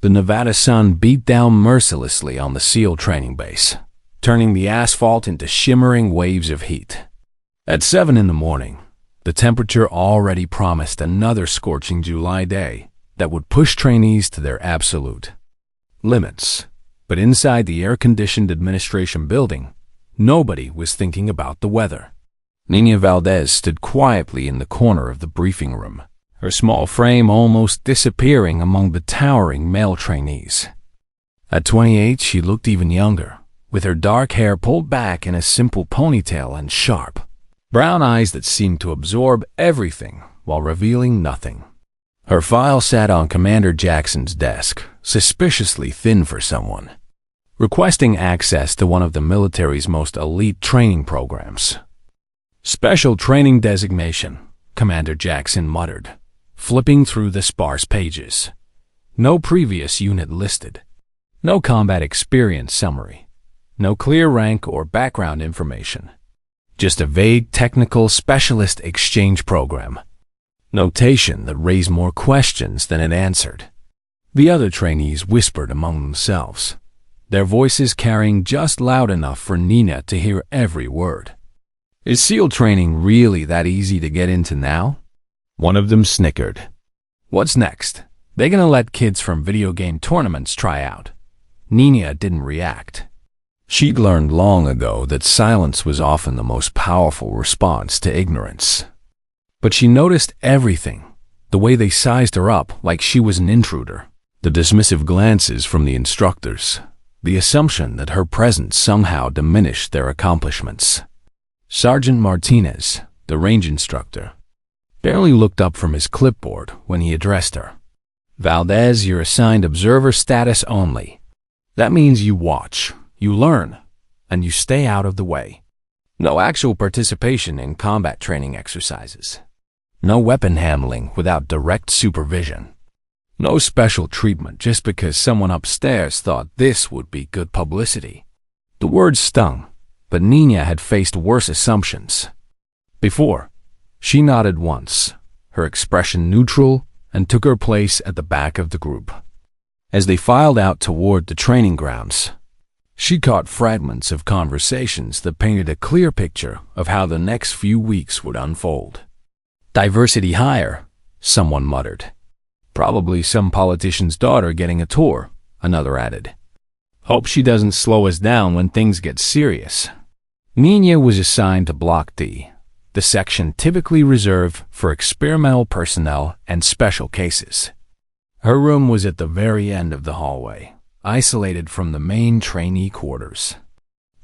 The Nevada sun beat down mercilessly on the SEAL training base, turning the asphalt into shimmering waves of heat. At 7 in the morning, the temperature already promised another scorching July day that would push trainees to their absolute limits. But inside the air-conditioned administration building, nobody was thinking about the weather. Nina Valdez stood quietly in the corner of the briefing room, her small frame almost disappearing among the towering male trainees. At 28, she looked even younger, with her dark hair pulled back in a simple ponytail and sharp brown eyes that seemed to absorb everything while revealing nothing. Her file sat on Commander Jackson's desk, suspiciously thin for someone requesting access to one of the military's most elite training programs. "Special training designation," Commander Jackson muttered, flipping through the sparse pages. No previous unit listed. No combat experience summary. No clear rank or background information. Just a vague technical specialist exchange program. Notation that raised more questions than it answered. The other trainees whispered among themselves, their voices carrying just loud enough for Nina to hear every word. Is SEAL training really that easy to get into now? One of them snickered. What's next? They gonna let kids from video game tournaments try out? Nina didn't react. She'd learned long ago that silence was often the most powerful response to ignorance. But she noticed everything, the way they sized her up like she was an intruder, the dismissive glances from the instructors, the assumption that her presence somehow diminished their accomplishments. Sergeant Martinez, the range instructor, barely looked up from his clipboard when he addressed her. "Valdez, you're assigned observer status only. That means you watch, you learn, and you stay out of the way. No actual participation in combat training exercises. No weapon handling without direct supervision. No special treatment just because someone upstairs thought this would be good publicity." The words stung, but Nina had faced worse assumptions before. She nodded once, her expression neutral, and took her place at the back of the group. As they filed out toward the training grounds, she caught fragments of conversations that painted a clear picture of how the next few weeks would unfold. "Diversity hire," someone muttered. "Probably some politician's daughter getting a tour," another added. "Hope she doesn't slow us down when things get serious." Nina was assigned to Block D, the section typically reserved for experimental personnel and special cases. Her room was at the very end of the hallway, isolated from the main trainee quarters.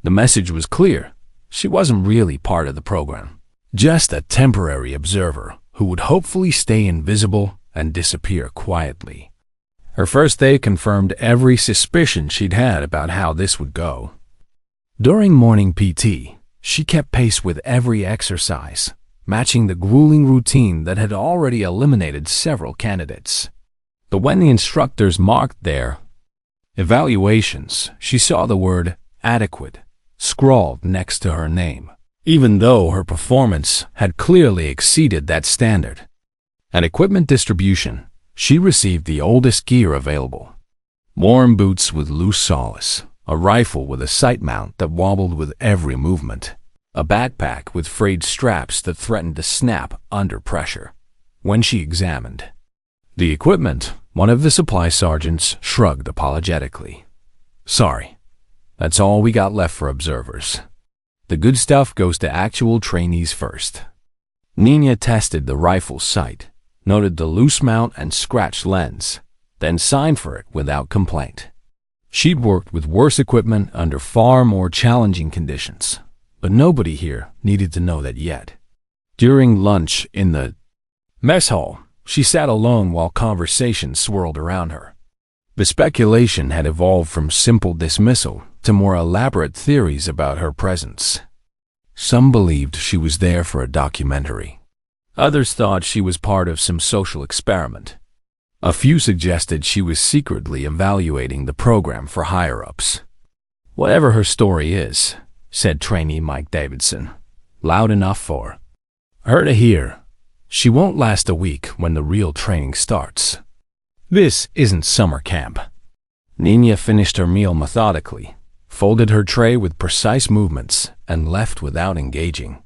The message was clear. She wasn't really part of the program, just a temporary observer who would hopefully stay invisible and disappear quietly. Her first day confirmed every suspicion she'd had about how this would go. During morning PT, she kept pace with every exercise, matching the grueling routine that had already eliminated several candidates. But when the instructors marked their evaluations, she saw the word "adequate" scrawled next to her name, even though her performance had clearly exceeded that standard. At equipment distribution, she received the oldest gear available. Worn boots with loose soles, a rifle with a sight mount that wobbled with every movement, a backpack with frayed straps that threatened to snap under pressure. When she examined the equipment, one of the supply sergeants shrugged apologetically. "Sorry, that's all we got left for observers. The good stuff goes to actual trainees first." Nina tested the rifle's sight, noted the loose mount and scratched lens, then signed for it without complaint. She'd worked with worse equipment under far more challenging conditions, but nobody here needed to know that yet. During lunch in the mess hall, she sat alone while conversation swirled around her. The speculation had evolved from simple dismissal to more elaborate theories about her presence. Some believed she was there for a documentary. Others thought she was part of some social experiment. A few suggested she was secretly evaluating the program for higher-ups. "Whatever her story is," said trainee Mike Davidson, loud enough for her to hear, "she won't last a week when the real training starts. This isn't summer camp." Nina finished her meal methodically, folded her tray with precise movements, and left without engaging.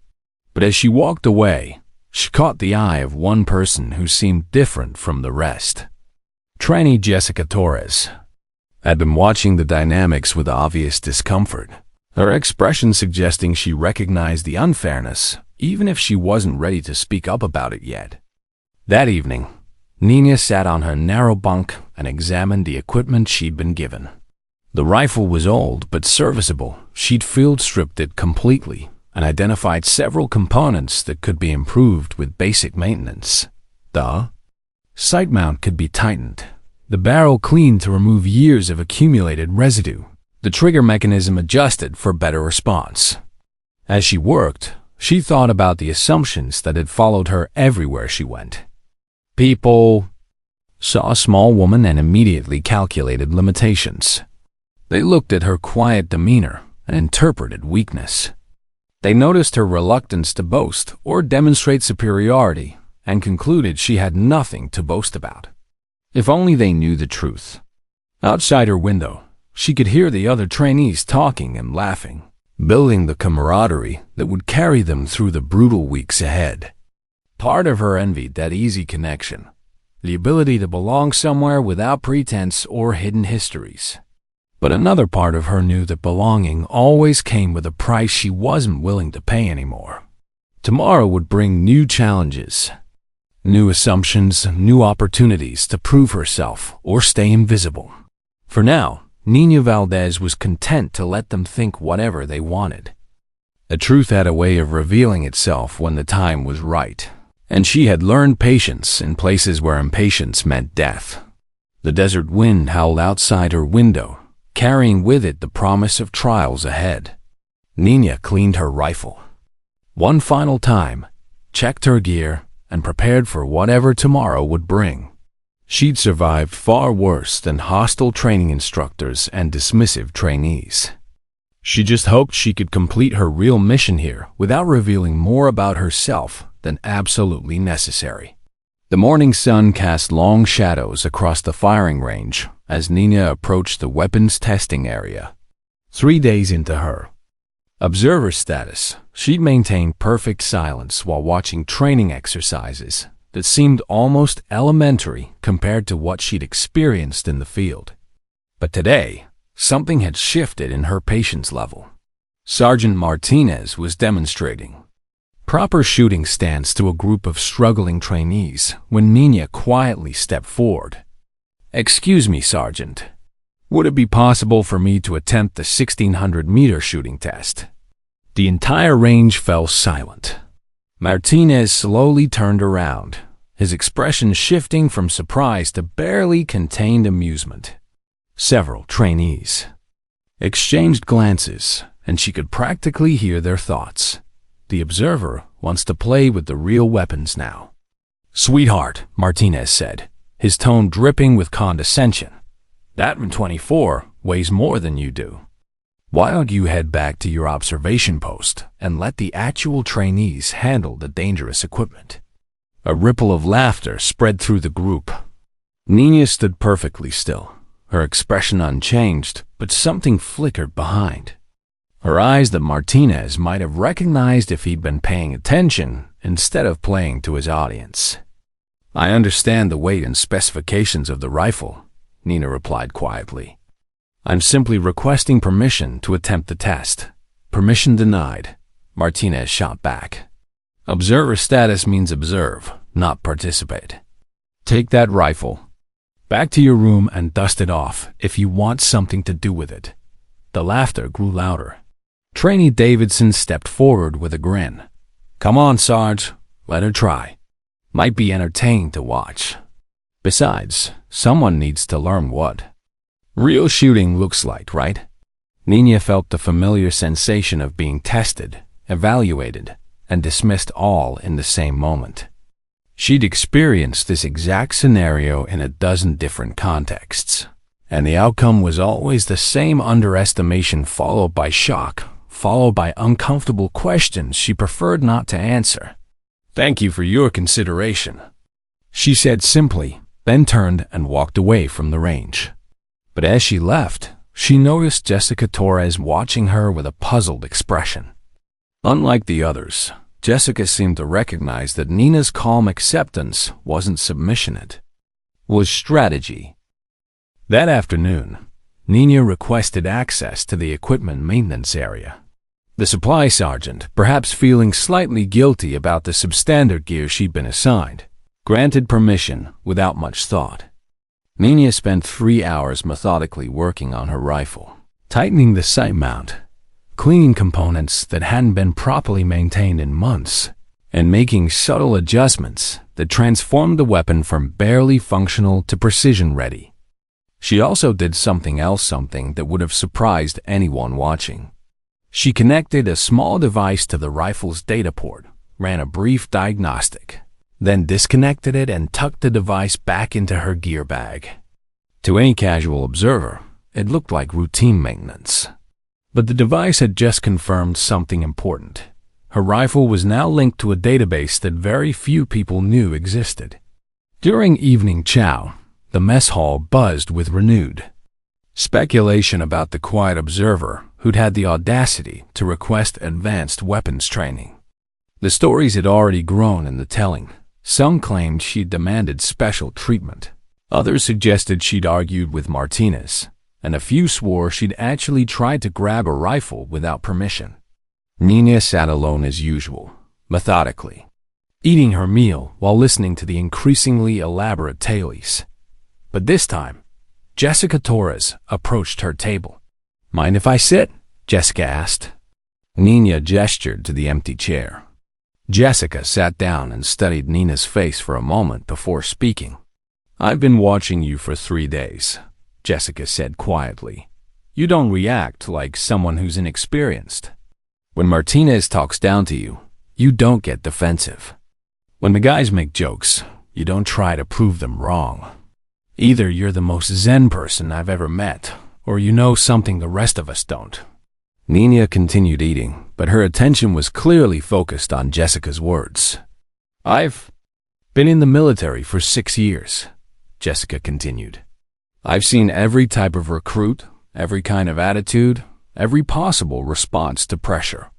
But as she walked away, she caught the eye of one person who seemed different from the rest. Trainee Jessica Torres had been watching the dynamics with obvious discomfort, her expression suggesting she recognized the unfairness, even if she wasn't ready to speak up about it yet. That evening, Nina sat on her narrow bunk and examined the equipment she'd been given. The rifle was old but serviceable. She'd field stripped it completely and identified several components that could be improved with basic maintenance. The sight mount could be tightened, the barrel cleaned to remove years of accumulated residue, the trigger mechanism adjusted for better response. As she worked, she thought about the assumptions that had followed her everywhere she went. People saw a small woman and immediately calculated limitations. They looked at her quiet demeanor and interpreted weakness. They noticed her reluctance to boast or demonstrate superiority and concluded she had nothing to boast about. If only they knew the truth. Outside her window, she could hear the other trainees talking and laughing, building the camaraderie that would carry them through the brutal weeks ahead. Part of her envied that easy connection, the ability to belong somewhere without pretense or hidden histories. But another part of her knew that belonging always came with a price she wasn't willing to pay anymore. Tomorrow would bring new challenges, new assumptions, new opportunities to prove herself or stay invisible. For now, Nina Valdez was content to let them think whatever they wanted. The truth had a way of revealing itself when the time was right, and she had learned patience in places where impatience meant death. The desert wind howled outside her window, carrying with it the promise of trials ahead. Nina cleaned her rifle one final time, checked her gear, and prepared for whatever tomorrow would bring. She'd survived far worse than hostile training instructors and dismissive trainees. She just hoped she could complete her real mission here without revealing more about herself than absolutely necessary. The morning sun cast long shadows across the firing range as Nina approached the weapons testing area. 3 days into her observer status, she'd maintained perfect silence while watching training exercises that seemed almost elementary compared to what she'd experienced in the field. But today, something had shifted in her patience level. Sergeant Martinez was demonstrating proper shooting stance to a group of struggling trainees when Nina quietly stepped forward. "Excuse me, Sergeant. Would it be possible for me to attempt the 1600-meter shooting test?" The entire range fell silent. Martinez slowly turned around, his expression shifting from surprise to barely contained amusement. Several trainees exchanged glances, and she could practically hear their thoughts. The observer wants to play with the real weapons now. "Sweetheart," Martinez said, his tone dripping with condescension. "That M24 weighs more than you do. Why don't you head back to your observation post and let the actual trainees handle the dangerous equipment?" A ripple of laughter spread through the group. Nina stood perfectly still, her expression unchanged, but something flickered behind her eyes that Martinez might have recognized if he'd been paying attention instead of playing to his audience. "I understand the weight and specifications of the rifle," Nina replied quietly. "I'm simply requesting permission to attempt the test." "Permission denied," Martinez shot back. "Observer status means observe, not participate. Take that rifle back to your room and dust it off if you want something to do with it." The laughter grew louder. Trainee Davidson stepped forward with a grin. "Come on, Sarge, let her try. Might be entertaining to watch. Besides, someone needs to learn what real shooting looks like, right?" Nina felt the familiar sensation of being tested, evaluated, and dismissed all in the same moment. She'd experienced this exact scenario in a dozen different contexts, and the outcome was always the same: underestimation followed by shock, followed by uncomfortable questions she preferred not to answer. "Thank you for your consideration," she said simply, then turned and walked away from the range. But as she left, she noticed Jessica Torres watching her with a puzzled expression. Unlike the others, Jessica seemed to recognize that Nina's calm acceptance wasn't submission, it was strategy. That afternoon, Nina requested access to the equipment maintenance area. The supply sergeant, perhaps feeling slightly guilty about the substandard gear she'd been assigned, granted permission without much thought. Nina spent 3 hours methodically working on her rifle, tightening the sight mount, cleaning components that hadn't been properly maintained in months, and making subtle adjustments that transformed the weapon from barely functional to precision-ready. She also did something that would have surprised anyone watching. She connected a small device to the rifle's data port, ran a brief diagnostic, then disconnected it and tucked the device back into her gear bag. To any casual observer, it looked like routine maintenance. But the device had just confirmed something important. Her rifle was now linked to a database that very few people knew existed. During evening chow, the mess hall buzzed with renewed speculation about the quiet observer who'd had the audacity to request advanced weapons training. The stories had already grown in the telling. Some claimed she'd demanded special treatment. Others suggested she'd argued with Martinez, and a few swore she'd actually tried to grab a rifle without permission. Nina sat alone as usual, methodically, eating her meal while listening to the increasingly elaborate tales. But this time, Jessica Torres approached her table. "Mind if I sit?" Jessica asked. Nina gestured to the empty chair. Jessica sat down and studied Nina's face for a moment before speaking. "I've been watching you for 3 days," Jessica said quietly. "You don't react like someone who's inexperienced. When Martinez talks down to you, you don't get defensive. When the guys make jokes, you don't try to prove them wrong. Either you're the most zen person I've ever met, or you know something the rest of us don't." Nina continued eating, but her attention was clearly focused on Jessica's words. "I've been in the military for 6 years," Jessica continued. "I've seen every type of recruit, every kind of attitude, every possible response to pressure.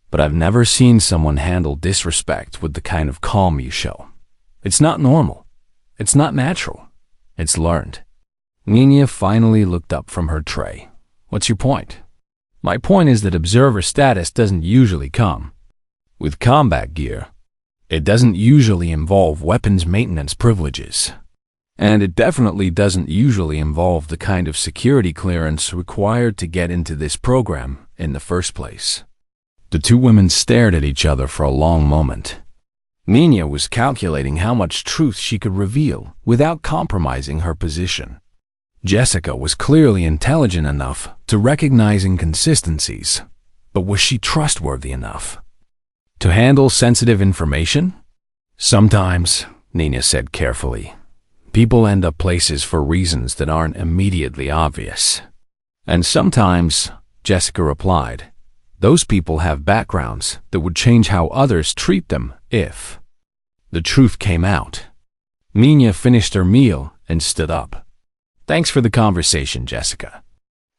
But I've never seen someone handle disrespect with the kind of calm you show. It's not normal. It's not natural. It's learned." Nina finally looked up from her tray. "What's your point?" "My point is that observer status doesn't usually come with combat gear. It doesn't usually involve weapons maintenance privileges. And it definitely doesn't usually involve the kind of security clearance required to get into this program in the first place." The two women stared at each other for a long moment. Nina was calculating how much truth she could reveal without compromising her position. Jessica was clearly intelligent enough to recognize inconsistencies, but was she trustworthy enough to handle sensitive information? "Sometimes," Nina said carefully, "people end up places for reasons that aren't immediately obvious. And sometimes," Jessica replied, "those people have backgrounds that would change how others treat them if the truth came out." Nina finished her meal and stood up. "Thanks for the conversation, Jessica.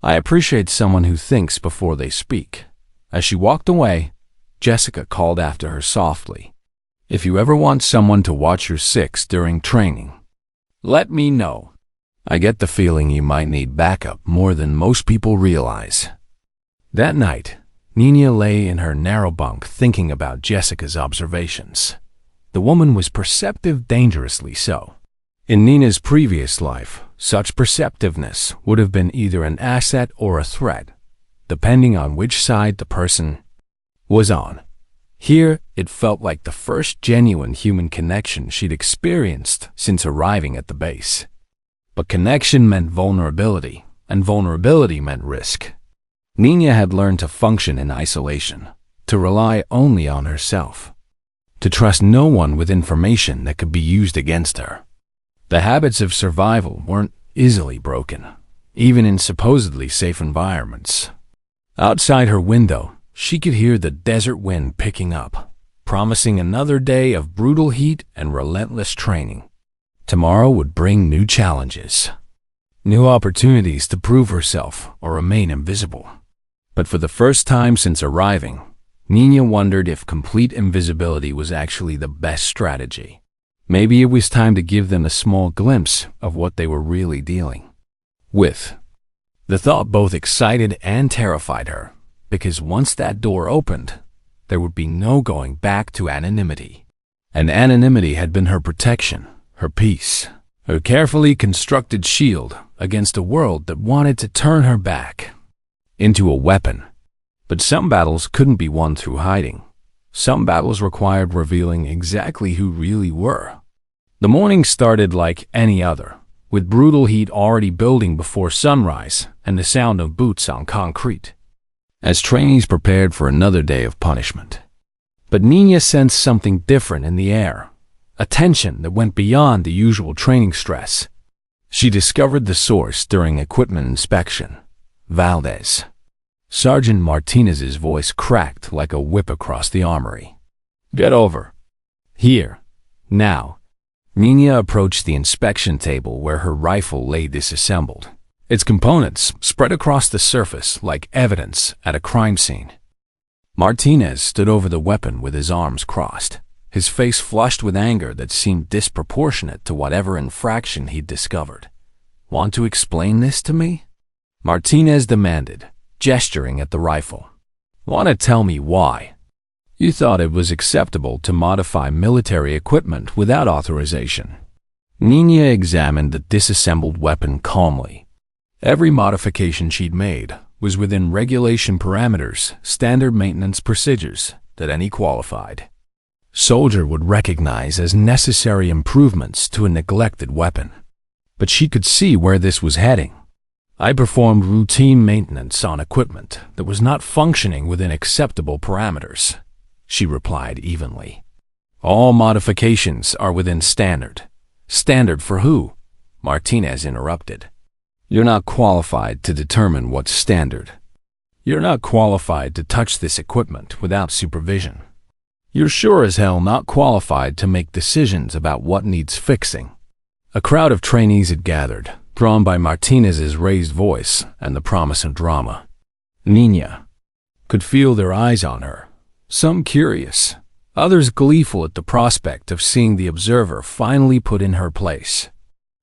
I appreciate someone who thinks before they speak." As she walked away, Jessica called after her softly, "If you ever want someone to watch your six during training, let me know. I get the feeling you might need backup more than most people realize." That night, Nina lay in her narrow bunk thinking about Jessica's observations. The woman was perceptive, dangerously so. In Nina's previous life, such perceptiveness would have been either an asset or a threat, depending on which side the person was on. Here, it felt like the first genuine human connection she'd experienced since arriving at the base. But connection meant vulnerability, and vulnerability meant risk. Nina had learned to function in isolation, to rely only on herself, to trust no one with information that could be used against her. The habits of survival weren't easily broken, even in supposedly safe environments. Outside her window, she could hear the desert wind picking up, promising another day of brutal heat and relentless training. Tomorrow would bring new challenges. new opportunities to prove herself or remain invisible. But for the first time since arriving, Nina wondered if complete invisibility was actually the best strategy. Maybe it was time to give them a small glimpse of what they were really dealing with. The thought both excited and terrified her, because once that door opened, there would be no going back to anonymity. And anonymity had been her protection, her peace, her carefully constructed shield against a world that wanted to turn her back into a weapon. But some battles couldn't be won through hiding. Some battles required revealing exactly who really were. The morning started like any other, with brutal heat already building before sunrise and the sound of boots on concrete, as trainees prepared for another day of punishment. But Nina sensed something different in the air, a tension that went beyond the usual training stress. She discovered the source during equipment inspection. Valdez. Sergeant Martinez's voice cracked like a whip across the armory. "Get over here, now." Nina approached the inspection table where her rifle lay disassembled, its components spread across the surface like evidence at a crime scene. Martinez stood over the weapon with his arms crossed, his face flushed with anger that seemed disproportionate to whatever infraction he'd discovered. "Want to explain this to me?" Martinez demanded, gesturing at the rifle. "Want to tell me why? You thought it was acceptable to modify military equipment without authorization." Nina examined the disassembled weapon calmly. Every modification she'd made was within regulation parameters, standard maintenance procedures that any qualified soldier would recognize as necessary improvements to a neglected weapon. But she could see where this was heading. "I performed routine maintenance on equipment that was not functioning within acceptable parameters," she replied evenly. "All modifications are within standard." "Standard for who?" Martinez interrupted. "You're not qualified to determine what's standard. You're not qualified to touch this equipment without supervision. You're sure as hell not qualified to make decisions about what needs fixing." A crowd of trainees had gathered, drawn by Martinez's raised voice and the promise of drama. Nina could feel their eyes on her, some curious, others gleeful at the prospect of seeing the observer finally put in her place.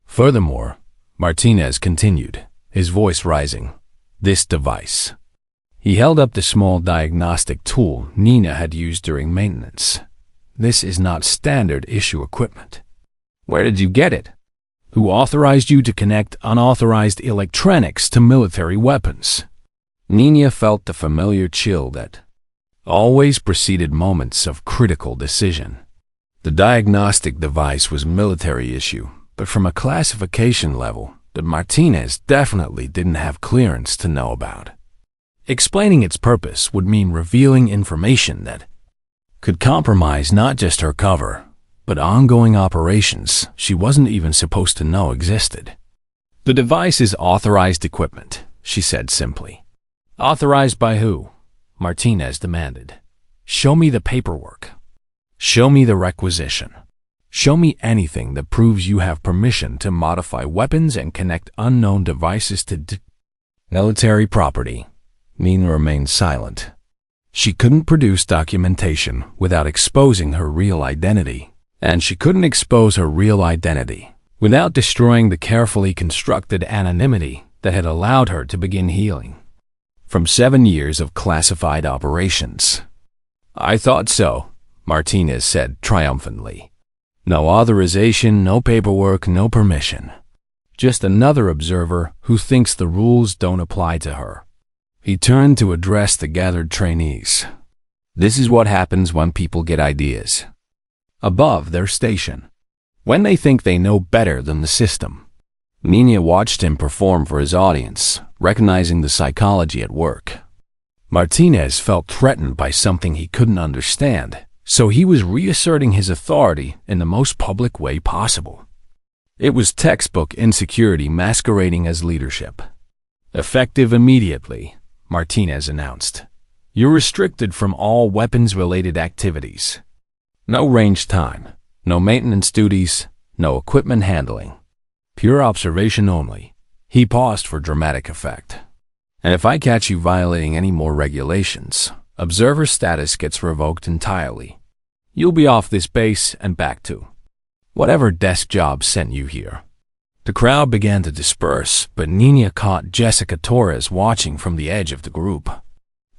"Furthermore," Martinez continued, his voice rising, "this device." He held up the small diagnostic tool Nina had used during maintenance. "This is not standard issue equipment." "Where did you get it? Who authorized you to connect unauthorized electronics to military weapons?" Nina felt the familiar chill that always preceded moments of critical decision. The diagnostic device was military issue, but from a classification level that Martinez definitely didn't have clearance to know about. Explaining its purpose would mean revealing information that could compromise not just her cover, but ongoing operations she wasn't even supposed to know existed. "The device is authorized equipment," she said simply. "Authorized by who?" Martinez demanded. "Show me the paperwork. Show me the requisition. Show me anything that proves you have permission to modify weapons and connect unknown devices to military property." Nina remained silent. She couldn't produce documentation without exposing her real identity, and she couldn't expose her real identity without destroying the carefully constructed anonymity that had allowed her to begin healing from 7 years of classified operations. "I thought so," Martinez said triumphantly. "No authorization, no paperwork, no permission. Just another observer who thinks the rules don't apply to her." He turned to address the gathered trainees. "This is what happens when people get ideas above their station, when they think they know better than the system." Nina watched him perform for his audience, recognizing the psychology at work. Martinez felt threatened by something he couldn't understand, so he was reasserting his authority in the most public way possible. It was textbook insecurity masquerading as leadership. "Effective immediately," Martinez announced. "You're restricted from all weapons-related activities. No range time, no maintenance duties, no equipment handling. Pure observation only. He paused for dramatic effect. And if I catch you violating any more regulations, observer status gets revoked entirely. You'll be off this base and back to whatever desk job sent you here. The crowd began to disperse, but Nina caught Jessica Torres watching from the edge of the group.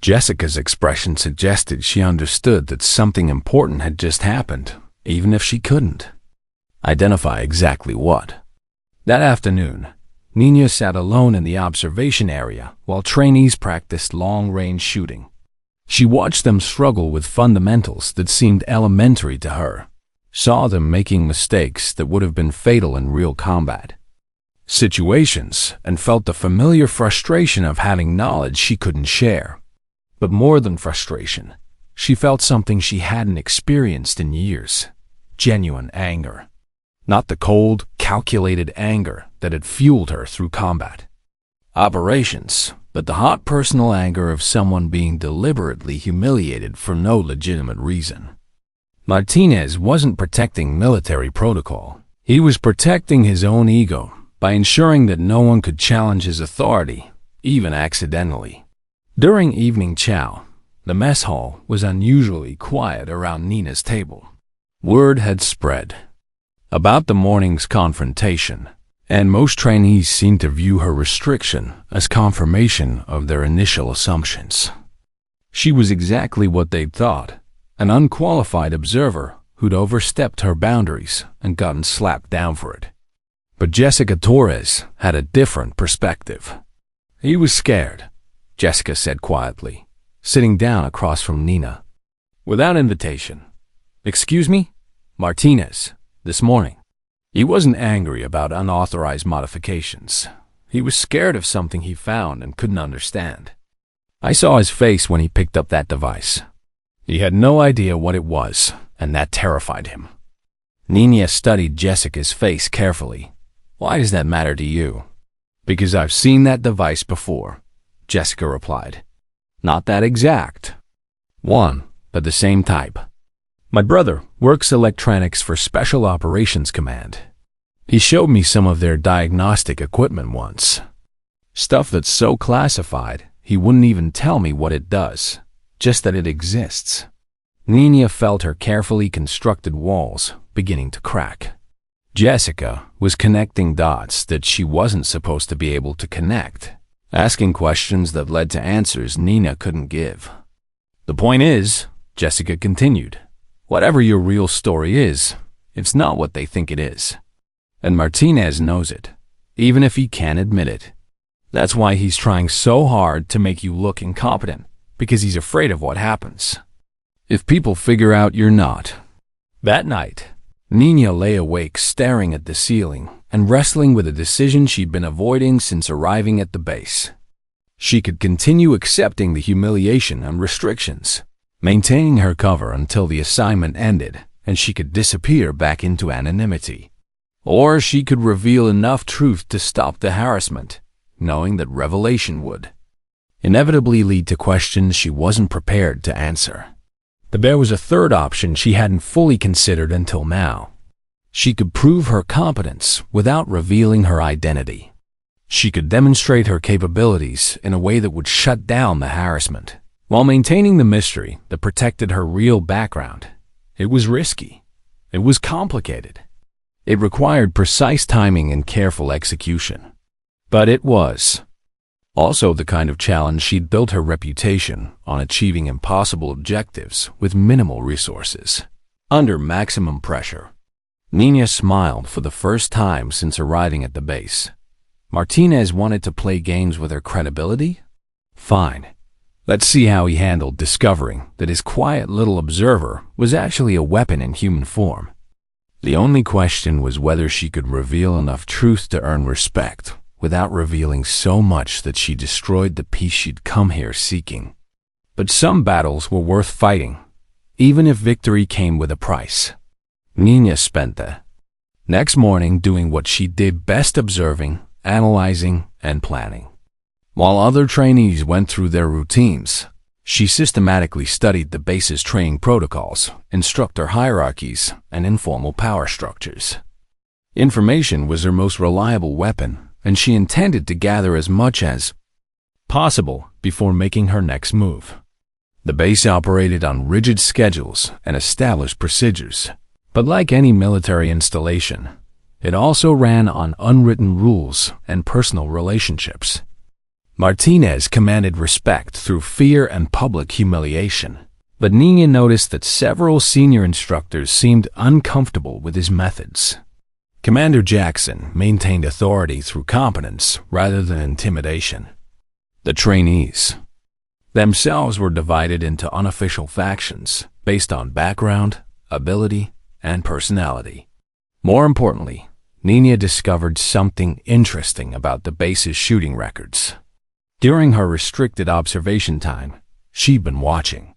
Jessica's expression suggested she understood that something important had just happened, even if she couldn't identify exactly what. That afternoon, Nina sat alone in the observation area while trainees practiced long-range shooting. She watched them struggle with fundamentals that seemed elementary to her, saw them making mistakes that would have been fatal in real combat situations, and felt the familiar frustration of having knowledge she couldn't share. But more than frustration, she felt something she hadn't experienced in years: genuine anger. Not the cold, calculated anger that had fueled her through combat operations, but the hot personal anger of someone being deliberately humiliated for no legitimate reason. Martinez wasn't protecting military protocol. He was protecting his own ego by ensuring that no one could challenge his authority, even accidentally. During evening chow, the mess hall was unusually quiet around Nina's table. Word had spread about the morning's confrontation, and most trainees seemed to view her restriction as confirmation of their initial assumptions. She was exactly what they'd thought: an unqualified observer who'd overstepped her boundaries and gotten slapped down for it. But Jessica Torres had a different perspective. He was scared, Jessica said quietly, sitting down across from Nina. Without invitation. Excuse me? Martinez, this morning. He wasn't angry about unauthorized modifications. He was scared of something he found and couldn't understand. I saw his face when he picked up that device. He had no idea what it was, and that terrified him. Nina studied Jessica's face carefully. Why does that matter to you? Because I've seen that device before, Jessica replied. Not that exact one, but the same type. My brother works electronics for Special Operations Command. He showed me some of their diagnostic equipment once. Stuff that's so classified, he wouldn't even tell me what it does, just that it exists. Nina felt her carefully constructed walls beginning to crack. Jessica was connecting dots that she wasn't supposed to be able to connect, asking questions that led to answers Nina couldn't give. The point is, Jessica continued, whatever your real story is, it's not what they think it is. And Martinez knows it, even if he can't admit it. That's why he's trying so hard to make you look incompetent, because he's afraid of what happens if people figure out you're not. That night, Nina lay awake staring at the ceiling and wrestling with a decision she'd been avoiding since arriving at the base. She could continue accepting the humiliation and restrictions, maintaining her cover until the assignment ended and she could disappear back into anonymity. Or she could reveal enough truth to stop the harassment, knowing that revelation would inevitably lead to questions she wasn't prepared to answer. But there was a third option she hadn't fully considered until now. She could prove her competence without revealing her identity. She could demonstrate her capabilities in a way that would shut down the harassment, while maintaining the mystery that protected her real background. It was risky. It was complicated. It required precise timing and careful execution. But it was also the kind of challenge she'd built her reputation on: achieving impossible objectives with minimal resources, under maximum pressure. Nina smiled for the first time since arriving at the base. Martinez wanted to play games with her credibility? Fine. Let's see how he handled discovering that his quiet little observer was actually a weapon in human form. The only question was whether she could reveal enough truth to earn respect without revealing so much that she destroyed the peace she'd come here seeking. But some battles were worth fighting, even if victory came with a price. Nina spent the next morning doing what she did best: observing, analyzing, and planning. While other trainees went through their routines, she systematically studied the base's training protocols, instructor hierarchies, and informal power structures. Information was her most reliable weapon, and she intended to gather as much as possible before making her next move. The base operated on rigid schedules and established procedures, but like any military installation, it also ran on unwritten rules and personal relationships. Martinez commanded respect through fear and public humiliation, but Nina noticed that several senior instructors seemed uncomfortable with his methods. Commander Jackson maintained authority through competence rather than intimidation. The trainees themselves were divided into unofficial factions based on background, ability, and personality. More importantly, Nina discovered something interesting about the base's shooting records. During her restricted observation time, she'd been watching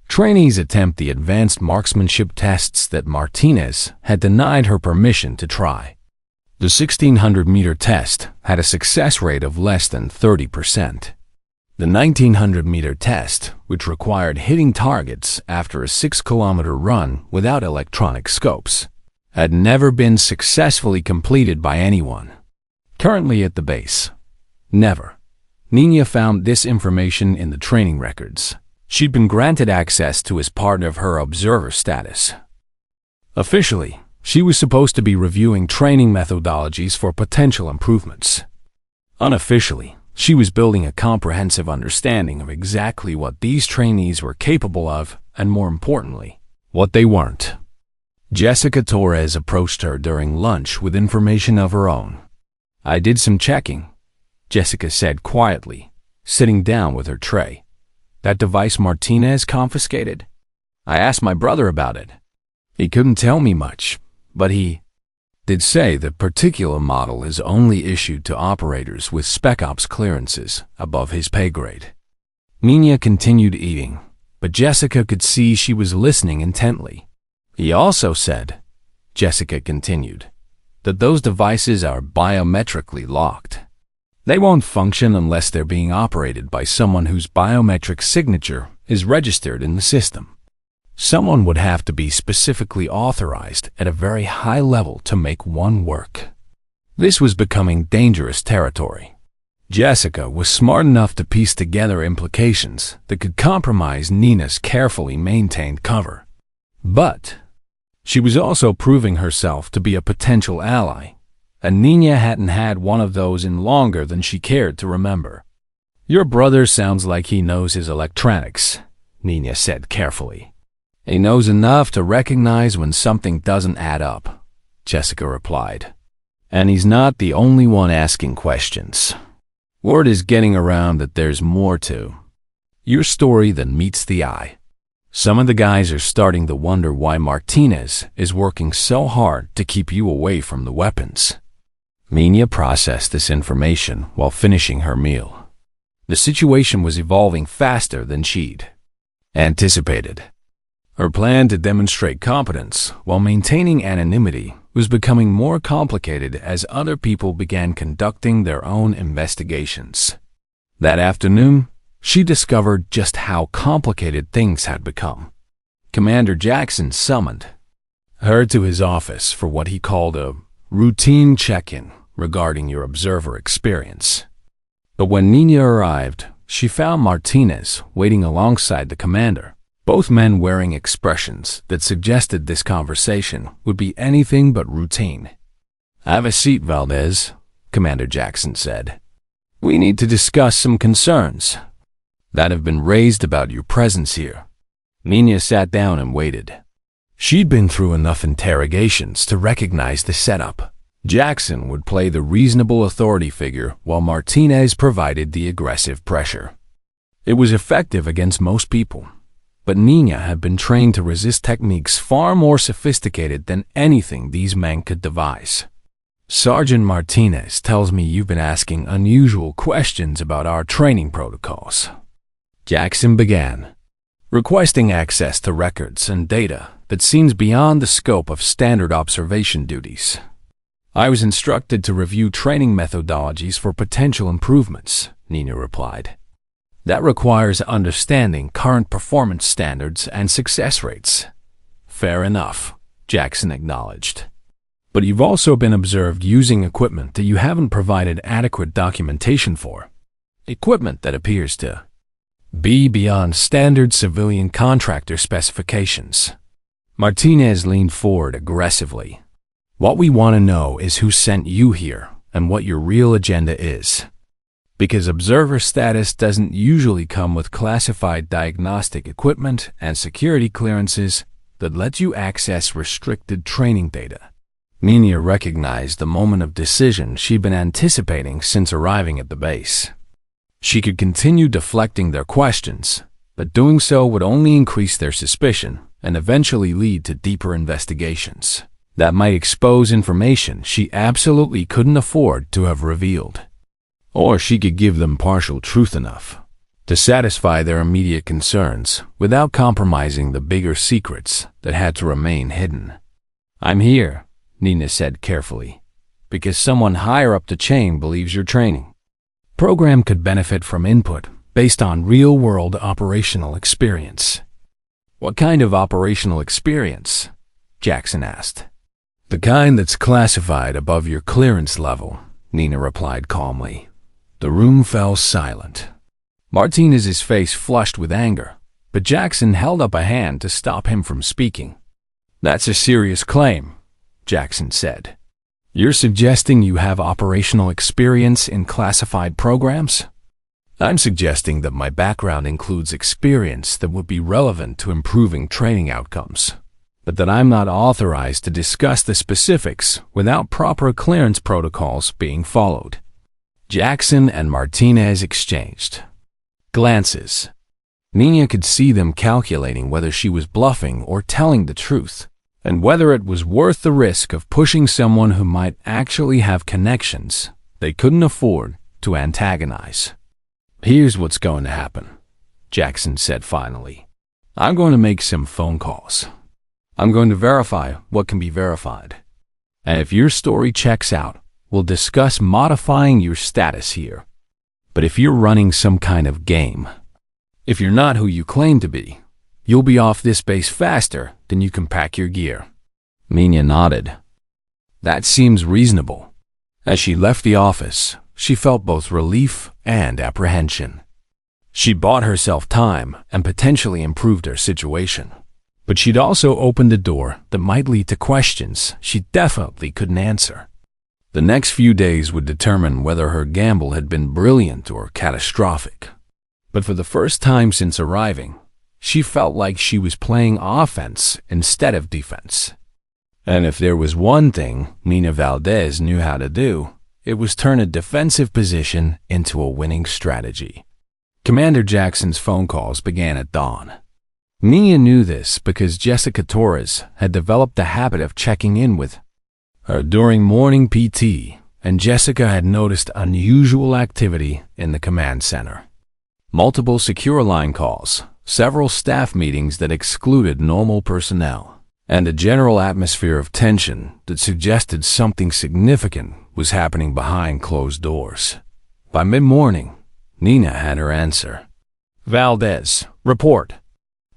trainees attempt the advanced marksmanship tests that Martinez had denied her permission to try. The 1,600-meter test had a success rate of less than 30%. The 1,900-meter test, which required hitting targets after a 6-kilometer run without electronic scopes, had never been successfully completed by anyone currently at the base. Never. Nina found this information in the training records. She'd been granted access to as part of her observer status. Officially, she was supposed to be reviewing training methodologies for potential improvements. Unofficially, she was building a comprehensive understanding of exactly what these trainees were capable of, and more importantly, what they weren't. Jessica Torres approached her during lunch with information of her own. "I did some checking," Jessica said quietly, sitting down with her tray. "That device Martinez confiscated? I asked my brother about it. He couldn't tell me much, but he did say the particular model is only issued to operators with Spec Ops clearances above his pay grade." Nina continued eating, but Jessica could see she was listening intently. "He also said," Jessica continued, "that those devices are biometrically locked. They won't function unless they're being operated by someone whose biometric signature is registered in the system. Someone would have to be specifically authorized at a very high level to make one work." This was becoming dangerous territory. Jessica was smart enough to piece together implications that could compromise Nina's carefully maintained cover. But she was also proving herself to be a potential ally, and Nina hadn't had one of those in longer than she cared to remember. "Your brother sounds like he knows his electronics," Nina said carefully. "He knows enough to recognize when something doesn't add up," Jessica replied. "And he's not the only one asking questions. Word is getting around that there's more to your story than meets the eye. Some of the guys are starting to wonder why Martinez is working so hard to keep you away from the weapons." Nina processed this information while finishing her meal. The situation was evolving faster than she'd anticipated. Her plan to demonstrate competence while maintaining anonymity was becoming more complicated as other people began conducting their own investigations. That afternoon, she discovered just how complicated things had become. Commander Jackson summoned her to his office for what he called a routine check-in regarding your observer experience. But when Nina arrived, she found Martinez waiting alongside the commander, both men wearing expressions that suggested this conversation would be anything but routine. "Have a seat, Valdez," Commander Jackson said. "We need to discuss some concerns that have been raised about your presence here." Nina sat down and waited. She'd been through enough interrogations to recognize the setup. Jackson would play the reasonable authority figure while Martinez provided the aggressive pressure. It was effective against most people, but Nina had been trained to resist techniques far more sophisticated than anything these men could devise. "Sergeant Martinez tells me you've been asking unusual questions about our training protocols," Jackson began, "requesting access to records and data that seems beyond the scope of standard observation duties. I was instructed to review training methodologies for potential improvements," Nina replied. "That requires understanding current performance standards and success rates." "Fair enough," Jackson acknowledged. But you've also been observed using equipment that you haven't provided adequate documentation for. Equipment that appears to be beyond standard civilian contractor specifications. Martinez leaned forward aggressively. What we want to know is who sent you here and what your real agenda is. Because observer status doesn't usually come with classified diagnostic equipment and security clearances that let you access restricted training data. Nina recognized the moment of decision she'd been anticipating since arriving at the base. She could continue deflecting their questions, but doing so would only increase their suspicion and eventually lead to deeper investigations that might expose information she absolutely couldn't afford to have revealed. Or she could give them partial truth enough to satisfy their immediate concerns without compromising the bigger secrets that had to remain hidden. "I'm here," Nina said carefully, "because someone higher up the chain believes your training program could benefit from input based on real-world operational experience." "What kind of operational experience?" Jackson asked. "The kind that's classified above your clearance level," Nina replied calmly. The room fell silent. Martinez's face flushed with anger, but Jackson held up a hand to stop him from speaking. "That's a serious claim," Jackson said. "You're suggesting you have operational experience in classified programs?" "I'm suggesting that my background includes experience that would be relevant to improving training outcomes, but that I'm not authorized to discuss the specifics without proper clearance protocols being followed." Jackson and Martinez exchanged glances. Nina could see them calculating whether she was bluffing or telling the truth, and whether it was worth the risk of pushing someone who might actually have connections they couldn't afford to antagonize. "Here's what's going to happen," Jackson said finally. "I'm going to make some phone calls. I'm going to verify what can be verified. And if your story checks out, we'll discuss modifying your status here. But if you're running some kind of game, if you're not who you claim to be, you'll be off this base faster than you can pack your gear." Nina nodded. "That seems reasonable." As she left the office, she felt both relief and apprehension. She bought herself time and potentially improved her situation. But she'd also opened a door that might lead to questions she definitely couldn't answer. The next few days would determine whether her gamble had been brilliant or catastrophic. But for the first time since arriving, she felt like she was playing offense instead of defense. And if there was one thing Nina Valdez knew how to do, it was turn a defensive position into a winning strategy. Commander Jackson's phone calls began at dawn. Nina knew this because Jessica Torres had developed the habit of checking in with her during morning PT, and Jessica had noticed unusual activity in the command center. Multiple secure line calls, several staff meetings that excluded normal personnel, and a general atmosphere of tension that suggested something significant was happening behind closed doors. By mid-morning, Nina had her answer. "Valdez, report."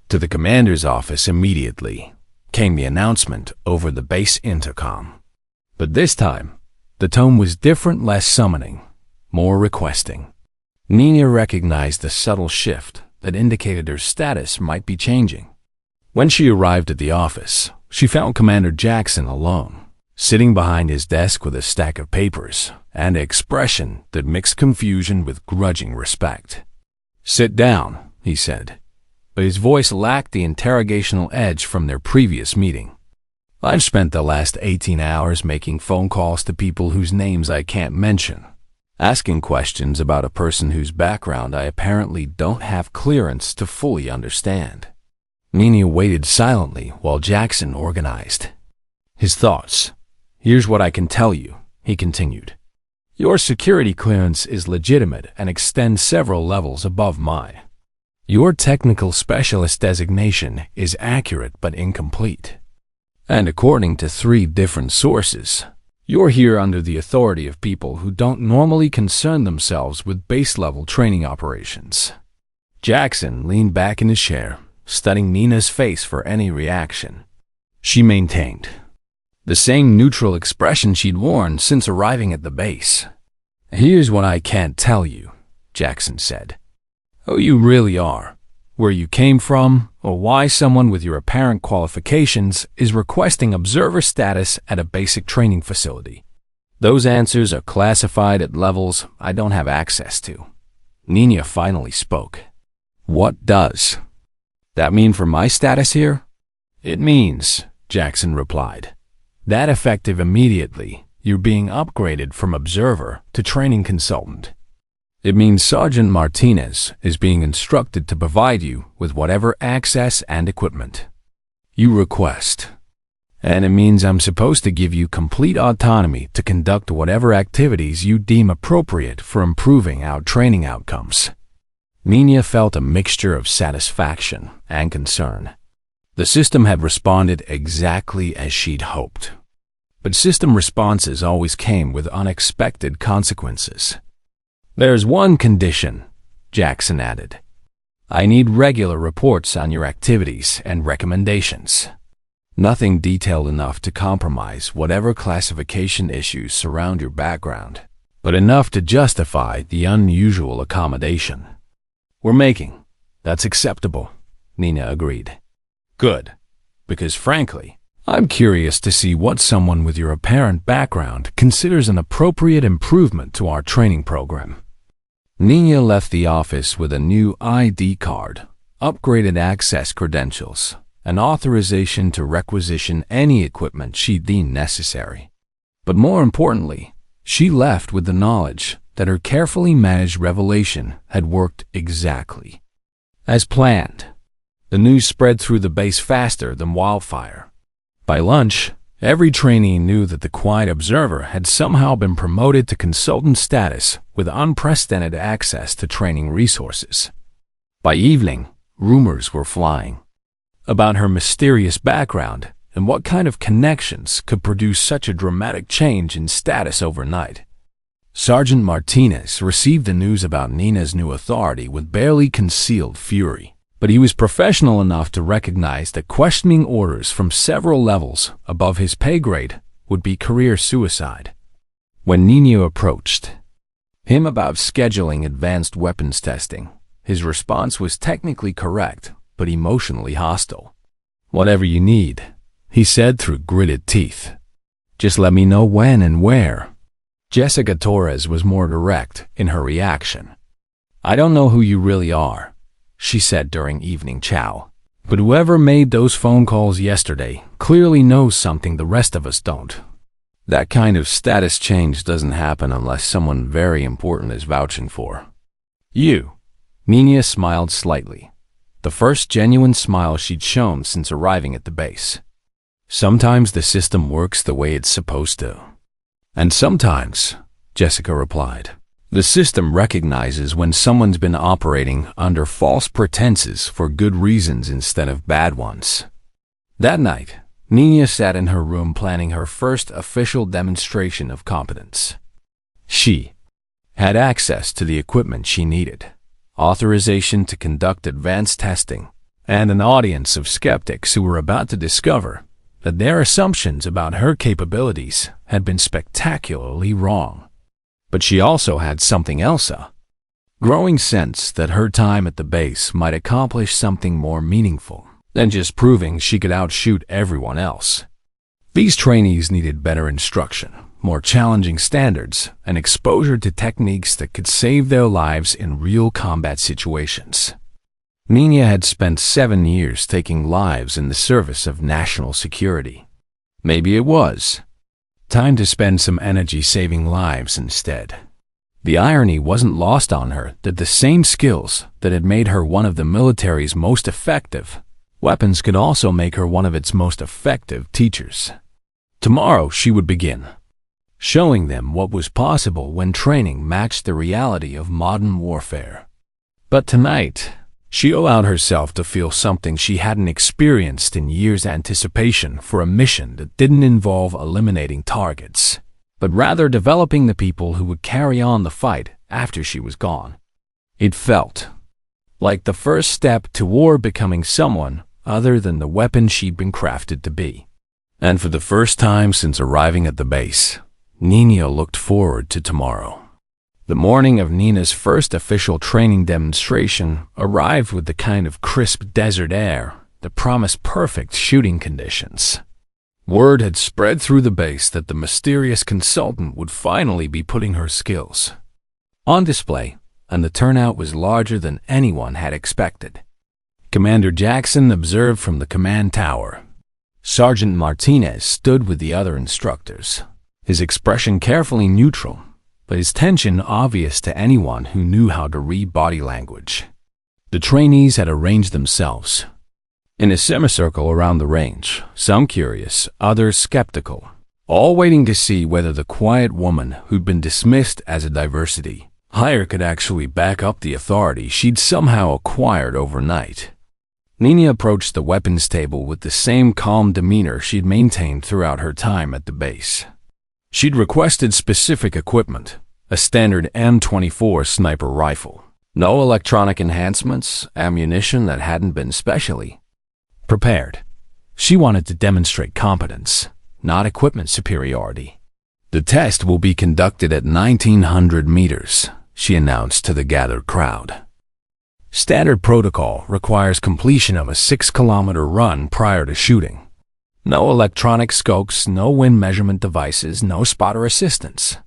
To the commander's office immediately came the announcement over the base intercom. But this time, the tone was different, less summoning, more requesting. Nina recognized the subtle shift that indicated her status might be changing. When she arrived at the office, she found Commander Jackson alone, sitting behind his desk with a stack of papers and an expression that mixed confusion with grudging respect. "Sit down," he said, but his voice lacked the interrogational edge from their previous meeting. "I've spent the last 18 hours making phone calls to people whose names I can't mention, asking questions about a person whose background I apparently don't have clearance to fully understand." Nina waited silently while Jackson organized his thoughts. "Here's what I can tell you," he continued. "Your security clearance is legitimate and extends several levels above mine. Your technical specialist designation is accurate but incomplete. And according to 3 different sources, you're here under the authority of people who don't normally concern themselves with base-level training operations." Jackson leaned back in his chair, studying Nina's face for any reaction. She maintained, the same neutral expression she'd worn since arriving at the base. "Here's what I can't tell you," Jackson said. "Who you really are, where you came from, or why someone with your apparent qualifications is requesting observer status at a basic training facility. Those answers are classified at levels I don't have access to." Nina finally spoke. "What does that mean for my status here?" "It means," Jackson replied, "that effective immediately, you're being upgraded from observer to training consultant. It means Sergeant Martinez is being instructed to provide you with whatever access and equipment you request. And it means I'm supposed to give you complete autonomy to conduct whatever activities you deem appropriate for improving our training outcomes." Nina felt a mixture of satisfaction and concern. The system had responded exactly as she'd hoped. But system responses always came with unexpected consequences. "There's one condition," Jackson added. "I need regular reports on your activities and recommendations. Nothing detailed enough to compromise whatever classification issues surround your background, but enough to justify the unusual accommodation we're making." "That's acceptable," Nina agreed. "Good, because frankly, I'm curious to see what someone with your apparent background considers an appropriate improvement to our training program." Nina left the office with a new ID card, upgraded access credentials, and authorization to requisition any equipment she deemed necessary. But more importantly, she left with the knowledge that her carefully managed revelation had worked exactly as planned. The news spread through the base faster than wildfire. By lunch, every trainee knew that the quiet observer had somehow been promoted to consultant status with unprecedented access to training resources. By evening, rumors were flying about her mysterious background and what kind of connections could produce such a dramatic change in status overnight. Sergeant Martinez received the news about Nina's new authority with barely concealed fury, but he was professional enough to recognize that questioning orders from several levels above his pay grade would be career suicide. When Nina approached him about scheduling advanced weapons testing, his response was technically correct, but emotionally hostile. "Whatever you need," he said through gritted teeth. "Just let me know when and where." Jessica Torres was more direct in her reaction. "I don't know who you really are," she said during evening chow, "but whoever made those phone calls yesterday clearly knows something the rest of us don't. That kind of status change doesn't happen unless someone very important is vouching for you." Nina smiled slightly, the first genuine smile she'd shown since arriving at the base. "Sometimes the system works the way it's supposed to. And sometimes," Jessica replied, "the system recognizes when someone's been operating under false pretenses for good reasons instead of bad ones." That night, Nina sat in her room planning her first official demonstration of competence. She had access to the equipment she needed, authorization to conduct advanced testing, and an audience of skeptics who were about to discover that their assumptions about her capabilities had been spectacularly wrong. But she also had something else, a growing sense that her time at the base might accomplish something more meaningful than just proving she could outshoot everyone else. These trainees needed better instruction, more challenging standards, and exposure to techniques that could save their lives in real combat situations. Nina had spent 7 years taking lives in the service of national security. Maybe it was time to spend some energy saving lives instead. The irony wasn't lost on her that the same skills that had made her one of the military's most effective weapons could also make her one of its most effective teachers. Tomorrow she would begin showing them what was possible when training matched the reality of modern warfare. But tonight, she allowed herself to feel something she hadn't experienced in years' anticipation for a mission that didn't involve eliminating targets, but rather developing the people who would carry on the fight after she was gone. It felt like the first step toward becoming someone other than the weapon she'd been crafted to be. And for the first time since arriving at the base, Nina looked forward to tomorrow. The morning of Nina's first official training demonstration arrived with the kind of crisp desert air that promised perfect shooting conditions. Word had spread through the base that the mysterious consultant would finally be putting her skills on display, and the turnout was larger than anyone had expected. Commander Jackson observed from the command tower. Sergeant Martinez stood with the other instructors, his expression carefully neutral, but his tension obvious to anyone who knew how to read body language. The trainees had arranged themselves in a semicircle around the range, some curious, others skeptical, all waiting to see whether the quiet woman who'd been dismissed as a diversity hire could actually back up the authority she'd somehow acquired overnight. Nina approached the weapons table with the same calm demeanor she'd maintained throughout her time at the base. She'd requested specific equipment, a standard M24 sniper rifle. No electronic enhancements, ammunition that hadn't been specially prepared. She wanted to demonstrate competence, not equipment superiority. The test will be conducted at 1900 meters, she announced to the gathered crowd. Standard protocol requires completion of a 6-kilometer run prior to shooting. No electronic scopes, no wind measurement devices, no spotter assistance.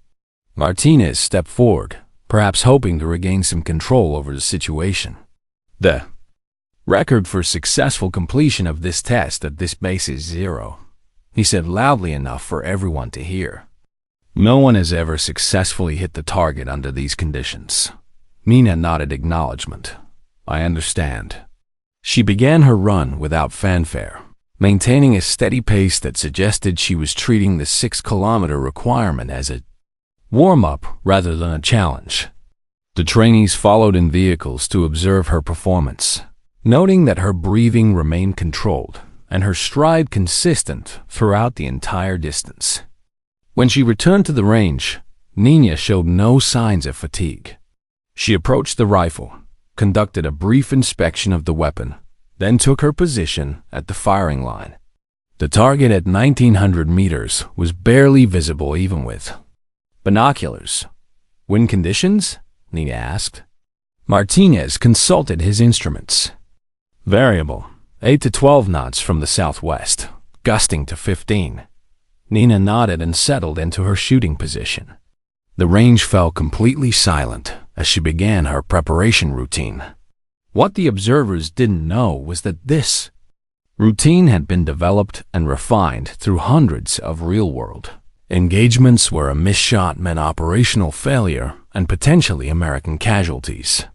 Martinez stepped forward, perhaps hoping to regain some control over the situation. The record for successful completion of this test at this base is 0, he said loudly enough for everyone to hear. No one has ever successfully hit the target under these conditions. Nina nodded acknowledgement. I understand. She began her run without fanfare, maintaining a steady pace that suggested she was treating the 6-kilometer requirement as a warm-up rather than a challenge. The trainees followed in vehicles to observe her performance, noting that her breathing remained controlled and her stride consistent throughout the entire distance. When she returned to the range, Nina showed no signs of fatigue. She approached the rifle, conducted a brief inspection of the weapon, then took her position at the firing line. The target at 1900 meters was barely visible even with binoculars. Wind conditions? Nina asked. Martinez consulted his instruments. Variable, 8 to 12 knots from the southwest, gusting to 15. Nina nodded and settled into her shooting position. The range fell completely silent as she began her preparation routine. What the observers didn't know was that this routine had been developed and refined through hundreds of real-world engagements where a missed shot meant operational failure and potentially American casualties.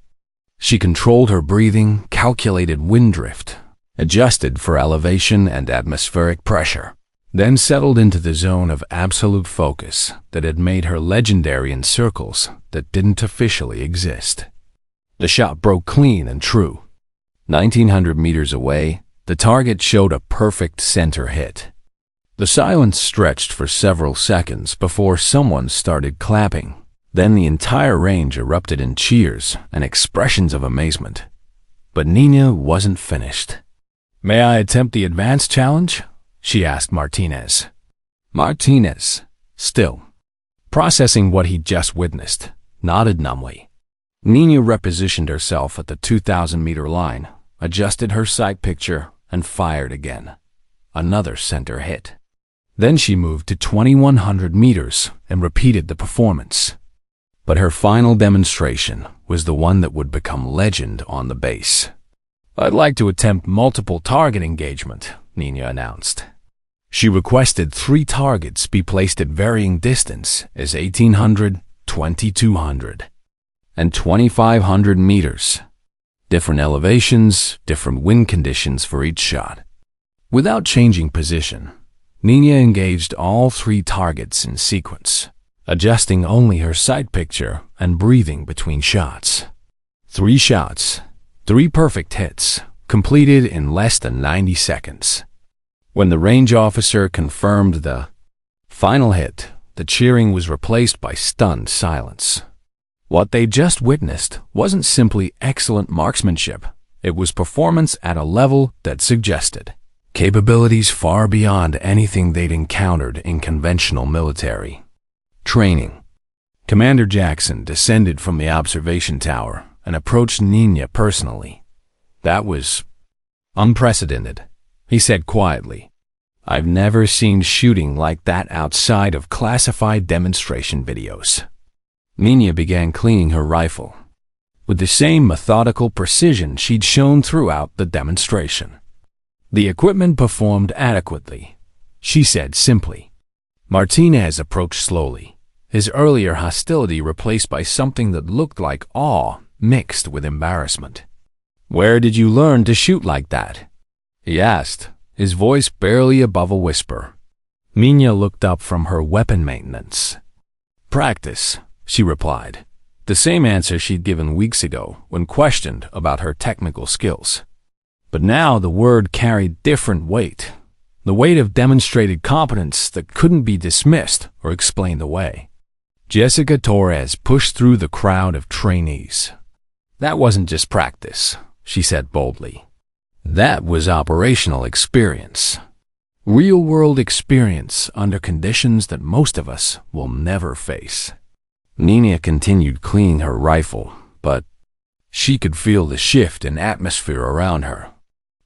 She controlled her breathing, calculated wind drift, adjusted for elevation and atmospheric pressure, then settled into the zone of absolute focus that had made her legendary in circles that didn't officially exist. The shot broke clean and true. 1900 meters away, the target showed a perfect center hit. The silence stretched for several seconds before someone started clapping. Then the entire range erupted in cheers and expressions of amazement. But Nina wasn't finished. May I attempt the advanced challenge? She asked Martinez. Martinez, still processing what he'd just witnessed, nodded numbly. Nina repositioned herself at the 2,000-meter line, adjusted her sight picture, and fired again. Another center hit. Then she moved to 2,100 meters and repeated the performance. But her final demonstration was the one that would become legend on the base. I'd like to attempt multiple target engagement, Nina announced. She requested 3 targets be placed at varying distance as 1,800, 2,200, and 2,500 meters. Different elevations, different wind conditions for each shot. Without changing position, Nina engaged all 3 targets in sequence, adjusting only her sight picture and breathing between shots. 3 shots, 3 perfect hits, completed in less than 90 seconds. When the range officer confirmed the final hit, the cheering was replaced by stunned silence. What they just witnessed wasn't simply excellent marksmanship. It was performance at a level that suggested capabilities far beyond anything they'd encountered in conventional military training. Commander Jackson descended from the observation tower and approached Nina personally. "That was unprecedented," he said quietly. "I've never seen shooting like that outside of classified demonstration videos." Nina began cleaning her rifle with the same methodical precision she'd shown throughout the demonstration. "The equipment performed adequately," she said simply. Martinez approached slowly, his earlier hostility replaced by something that looked like awe mixed with embarrassment. "Where did you learn to shoot like that?" he asked, his voice barely above a whisper. Nina looked up from her weapon maintenance. "Practice," she replied, the same answer she'd given weeks ago when questioned about her technical skills. But now the word carried different weight, the weight of demonstrated competence that couldn't be dismissed or explained away. Jessica Torres pushed through the crowd of trainees. "That wasn't just practice," she said boldly. "That was operational experience. Real-world experience under conditions that most of us will never face." Nina continued cleaning her rifle, but she could feel the shift in atmosphere around her.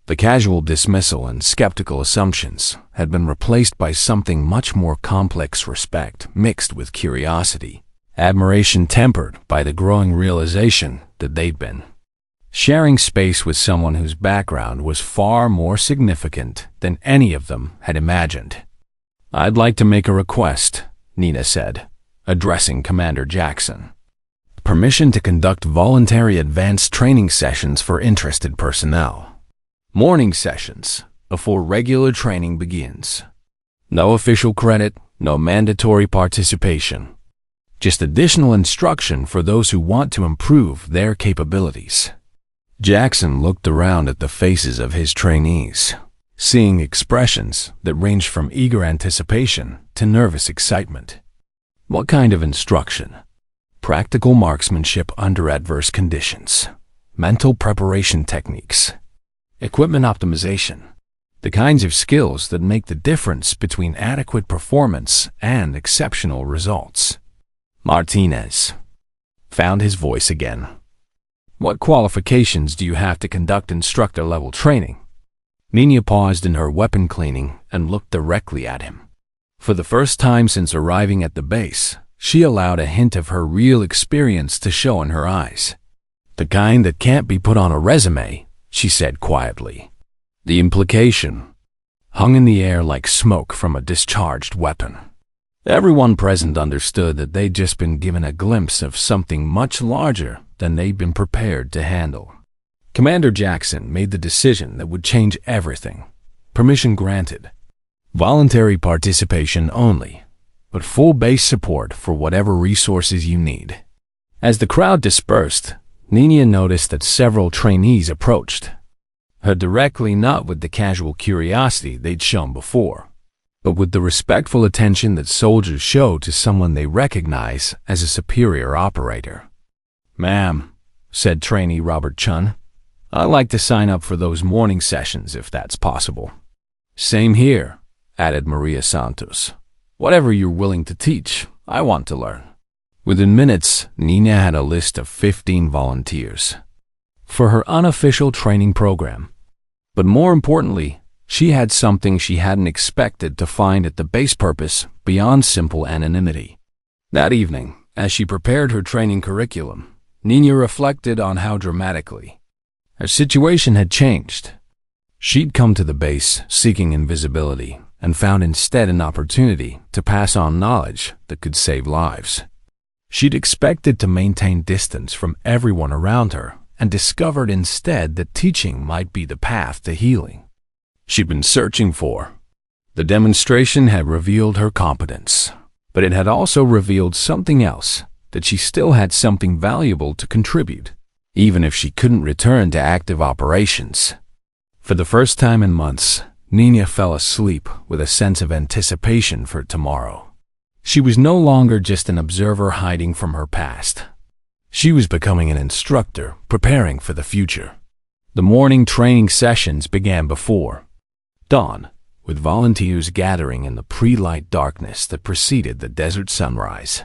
The casual dismissal and skeptical assumptions had been replaced by something much more complex: respect mixed with curiosity, admiration tempered by the growing realization that they'd been sharing space with someone whose background was far more significant than any of them had imagined. "I'd like to make a request," Nina said, addressing Commander Jackson. "Permission to conduct voluntary advanced training sessions for interested personnel. Morning sessions before regular training begins. No official credit, no mandatory participation. Just additional instruction for those who want to improve their capabilities." Jackson looked around at the faces of his trainees, seeing expressions that ranged from eager anticipation to nervous excitement. What kind of instruction? Practical marksmanship under adverse conditions, mental preparation techniques, equipment optimization, the kinds of skills that make the difference between adequate performance and exceptional results. Martinez found his voice again. "What qualifications do you have to conduct instructor-level training?" Nina paused in her weapon cleaning and looked directly at him. For the first time since arriving at the base, she allowed a hint of her real experience to show in her eyes. "The kind that can't be put on a resume," she said quietly. The implication hung in the air like smoke from a discharged weapon. Everyone present understood that they'd just been given a glimpse of something much larger than they'd been prepared to handle. Commander Jackson made the decision that would change everything. Permission granted. Voluntary participation only, but full base support for whatever resources you need. As the crowd dispersed, Nina noticed that several trainees approached her directly, not with the casual curiosity they'd shown before, but with the respectful attention that soldiers show to someone they recognize as a superior operator. "Ma'am," said trainee Robert Chun, "I'd like to sign up for those morning sessions if that's possible." "Same here," added Maria Santos. "Whatever you're willing to teach, I want to learn." Within minutes, Nina had a list of 15 volunteers for her unofficial training program. But more importantly, she had something she hadn't expected to find at the base purpose beyond simple anonymity. That evening, as she prepared her training curriculum, Nina reflected on how dramatically her situation had changed. She'd come to the base seeking invisibility and found instead an opportunity to pass on knowledge that could save lives. She'd expected to maintain distance from everyone around her and discovered instead that teaching might be the path to healing she'd been searching for. The demonstration had revealed her competence, but it had also revealed something else, that she still had something valuable to contribute, even if she couldn't return to active operations. For the first time in months, Nina fell asleep with a sense of anticipation for tomorrow. She was no longer just an observer hiding from her past. She was becoming an instructor, preparing for the future. The morning training sessions began before Dawn, with volunteers gathering in the pre-light darkness that preceded the desert sunrise.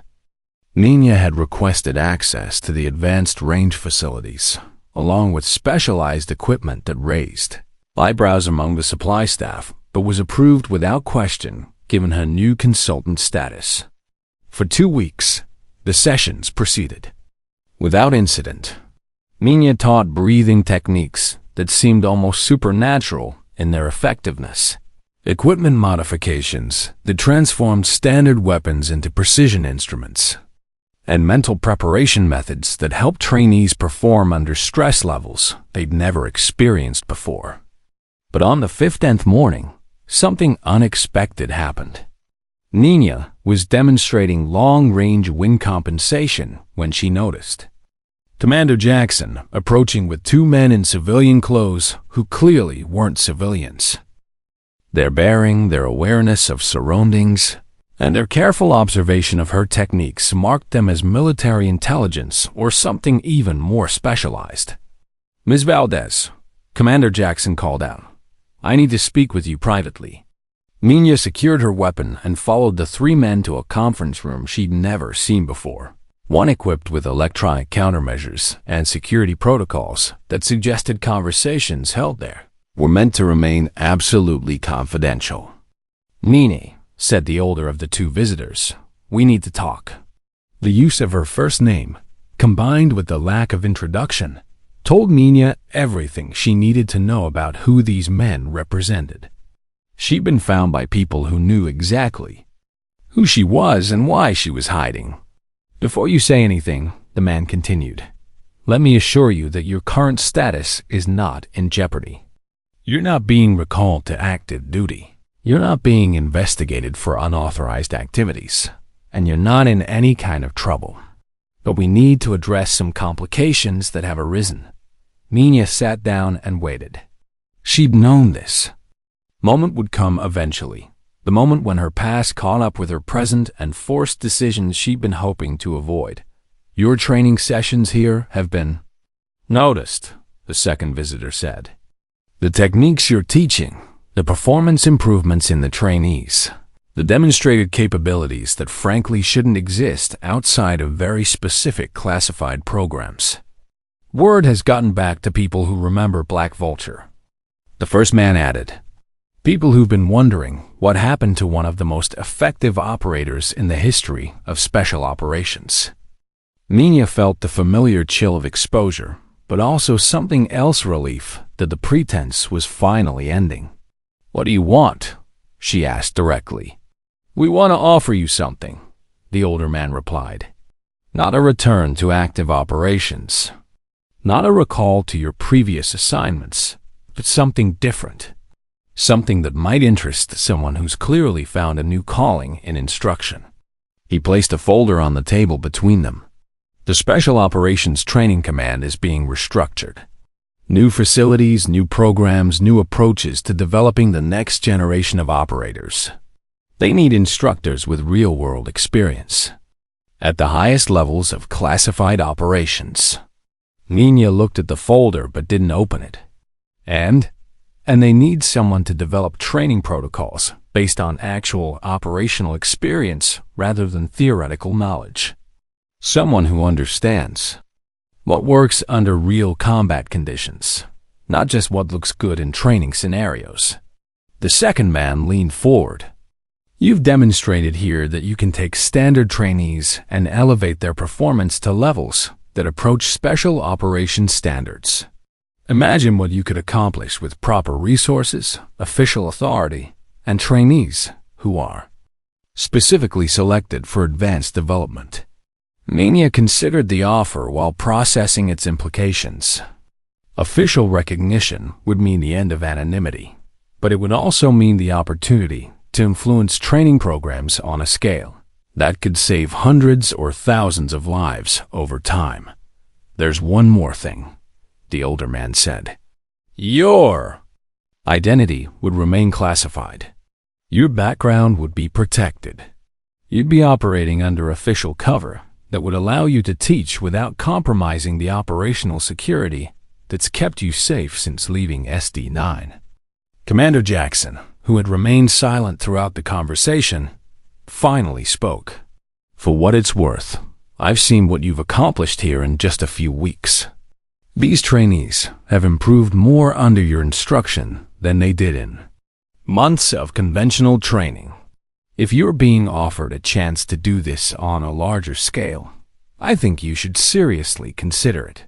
Nina had requested access to the advanced range facilities, along with specialized equipment that raised eyebrows among the supply staff, but was approved without question given her new consultant status. For 2 weeks, the sessions proceeded without incident. Nina taught breathing techniques that seemed almost supernatural in their effectiveness, equipment modifications that transformed standard weapons into precision instruments, and mental preparation methods that helped trainees perform under stress levels they'd never experienced before. But on the 15th morning, something unexpected happened. Nina was demonstrating long-range wind compensation when she noticed Commander Jackson approaching with 2 men in civilian clothes who clearly weren't civilians. Their bearing, their awareness of surroundings, and their careful observation of her techniques marked them as military intelligence or something even more specialized. "Ms. Valdez," Commander Jackson called out, "I need to speak with you privately." Nina secured her weapon and followed the 3 men to a conference room she'd never seen before, one equipped with electronic countermeasures and security protocols that suggested conversations held there were meant to remain absolutely confidential. "Nina," said the older of the 2 visitors, "we need to talk." The use of her first name, combined with the lack of introduction, told Nina everything she needed to know about who these men represented. She'd been found by people who knew exactly who she was and why she was hiding. "Before you say anything," the man continued, "let me assure you that your current status is not in jeopardy. You're not being recalled to active duty. You're not being investigated for unauthorized activities, and you're not in any kind of trouble. But we need to address some complications that have arisen." Nina sat down and waited. She'd known this moment would come eventually, the moment when her past caught up with her present and forced decisions she'd been hoping to avoid. "Your training sessions here have been noticed," the second visitor said. "The techniques you're teaching, the performance improvements in the trainees, the demonstrated capabilities that frankly shouldn't exist outside of very specific classified programs. Word has gotten back to people who remember Black Vulture." The first man added, "People who've been wondering what happened to one of the most effective operators in the history of special operations." Nina felt the familiar chill of exposure, but also something else, relief that the pretense was finally ending. "What do you want?" she asked directly. "We want to offer you something," the older man replied. "Not a return to active operations, not a recall to your previous assignments, but something different. Something that might interest someone who's clearly found a new calling in instruction." He placed a folder on the table between them. "The Special Operations Training Command is being restructured. New facilities, new programs, new approaches to developing the next generation of operators. They need instructors with real-world experience at the highest levels of classified operations." Nina looked at the folder but didn't open it. And they need someone to develop training protocols based on actual operational experience rather than theoretical knowledge. Someone who understands what works under real combat conditions, not just what looks good in training scenarios. The second man leaned forward. "You've demonstrated here that you can take standard trainees and elevate their performance to levels that approach special operations standards. Imagine what you could accomplish with proper resources, official authority, and trainees who are specifically selected for advanced development." Nina considered the offer while processing its implications. Official recognition would mean the end of anonymity, but it would also mean the opportunity to influence training programs on a scale that could save hundreds or thousands of lives over time. "There's one more thing," the older man said. "Your identity would remain classified. Your background would be protected. You'd be operating under official cover that would allow you to teach without compromising the operational security that's kept you safe since leaving SD9. Commander Jackson, who had remained silent throughout the conversation, finally spoke. "For what it's worth, I've seen what you've accomplished here in just a few weeks. These trainees have improved more under your instruction than they did in months of conventional training. If you're being offered a chance to do this on a larger scale, I think you should seriously consider it."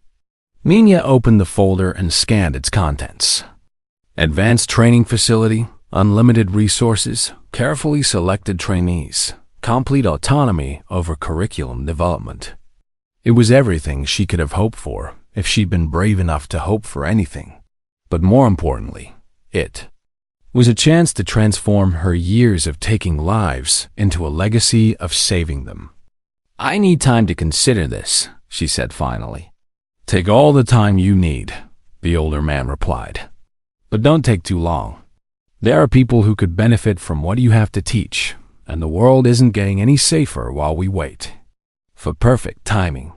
Minya opened the folder and scanned its contents. Advanced training facility, unlimited resources, carefully selected trainees, complete autonomy over curriculum development. It was everything she could have hoped for if she'd been brave enough to hope for anything. But more importantly, it was a chance to transform her years of taking lives into a legacy of saving them. "I need time to consider this," she said finally. "Take all the time you need," the older man replied. "But don't take too long. There are people who could benefit from what you have to teach, and the world isn't getting any safer while we wait for perfect timing."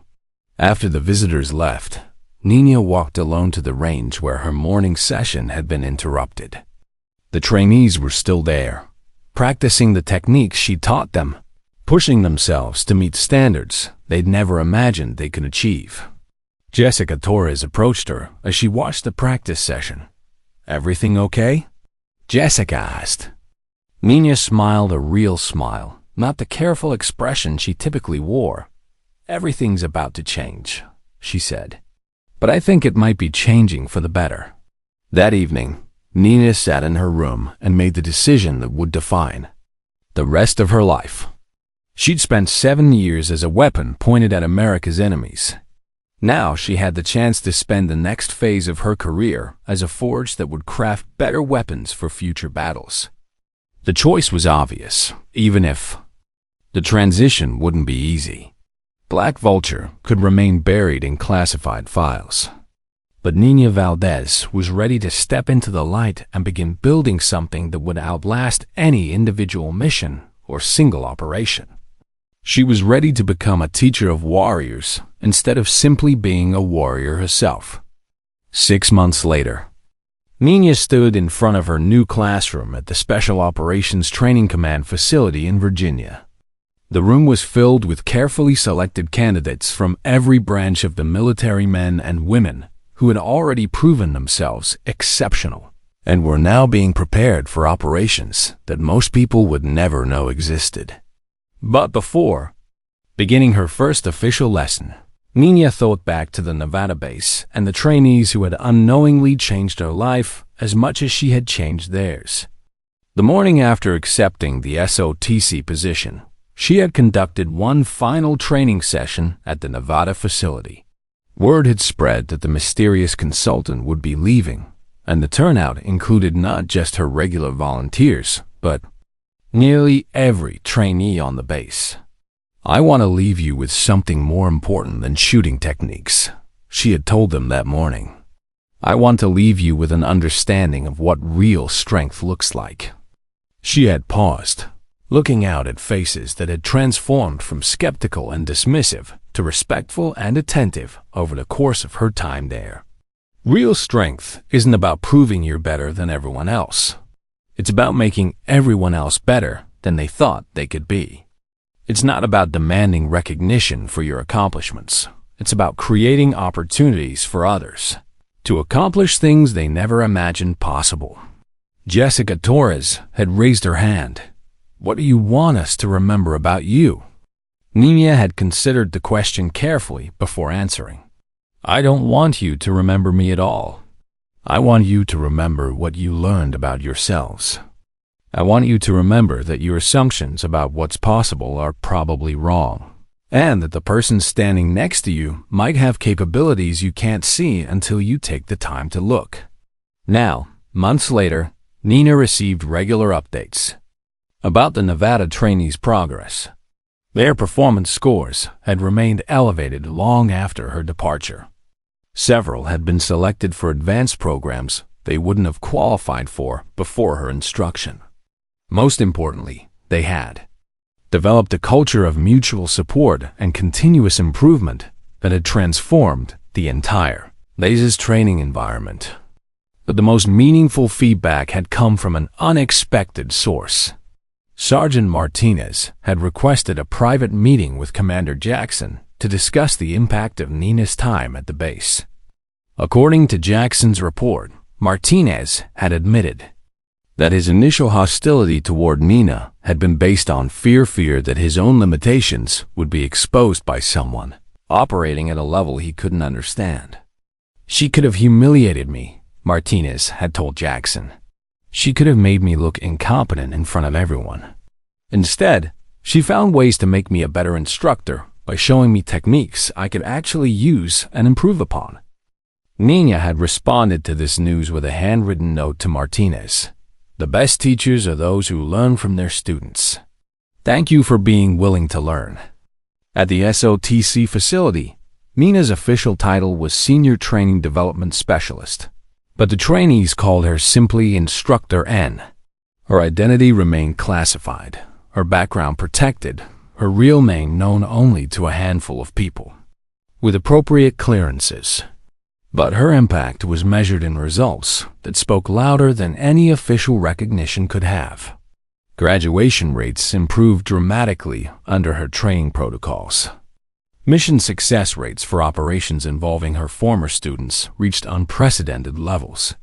After the visitors left, Nina walked alone to the range where her morning session had been interrupted. The trainees were still there, practicing the techniques she taught them, pushing themselves to meet standards they'd never imagined they could achieve. Jessica Torres approached her as she watched the practice session. "Everything okay?" Jessica asked. Nina smiled a real smile, not the careful expression she typically wore. "Everything's about to change," she said. "But I think it might be changing for the better." That evening, Nina sat in her room and made the decision that would define the rest of her life. She'd spent 7 years as a weapon pointed at America's enemies. Now she had the chance to spend the next phase of her career as a forge that would craft better weapons for future battles. The choice was obvious, even if the transition wouldn't be easy. Black Vulture could remain buried in classified files. But Nina Valdez was ready to step into the light and begin building something that would outlast any individual mission or single operation. She was ready to become a teacher of warriors instead of simply being a warrior herself. 6 months later, Nina stood in front of her new classroom at the Special Operations Training Command facility in Virginia. The room was filled with carefully selected candidates from every branch of the military, men and women who had already proven themselves exceptional and were now being prepared for operations that most people would never know existed. But before beginning her first official lesson, Nina thought back to the Nevada base and the trainees who had unknowingly changed her life as much as she had changed theirs. The morning after accepting the SOTC position, she had conducted one final training session at the Nevada facility. Word had spread that the mysterious consultant would be leaving, and the turnout included not just her regular volunteers, but nearly every trainee on the base. "I want to leave you with something more important than shooting techniques," she had told them that morning. "I want to leave you with an understanding of what real strength looks like." She had paused, looking out at faces that had transformed from skeptical and dismissive to respectful and attentive over the course of her time there. Real strength isn't about proving you're better than everyone else. It's about making everyone else better than they thought they could be. It's not about demanding recognition for your accomplishments. It's about creating opportunities for others to accomplish things they never imagined possible. Jessica Torres had raised her hand. "What do you want us to remember about you?" Nina had considered the question carefully before answering. "I don't want you to remember me at all. I want you to remember what you learned about yourselves. I want you to remember that your assumptions about what's possible are probably wrong, and that the person standing next to you might have capabilities you can't see until you take the time to look." Now, months later, Nina received regular updates about the Nevada trainees' progress. Their performance scores had remained elevated long after her departure. Several had been selected for advanced programs they wouldn't have qualified for before her instruction. Most importantly, they had developed a culture of mutual support and continuous improvement that had transformed the entire Laze's training environment. But the most meaningful feedback had come from an unexpected source. Sergeant Martinez had requested a private meeting with Commander Jackson to discuss the impact of Nina's time at the base. According to Jackson's report, Martinez had admitted that his initial hostility toward Nina had been based on fear that his own limitations would be exposed by someone operating at a level he couldn't understand. "She could have humiliated me," Martinez had told Jackson. "She could have made me look incompetent in front of everyone. Instead, she found ways to make me a better instructor by showing me techniques I could actually use and improve upon." Nina had responded to this news with a handwritten note to Martinez. "The best teachers are those who learn from their students. Thank you for being willing to learn." At the SOTC facility, Nina's official title was Senior Training Development Specialist, but the trainees called her simply Instructor N. Her identity remained classified, her background protected, her real name known only to a handful of people, with appropriate clearances. But her impact was measured in results that spoke louder than any official recognition could have. Graduation rates improved dramatically under her training protocols. Mission success rates for operations involving her former students reached unprecedented levels.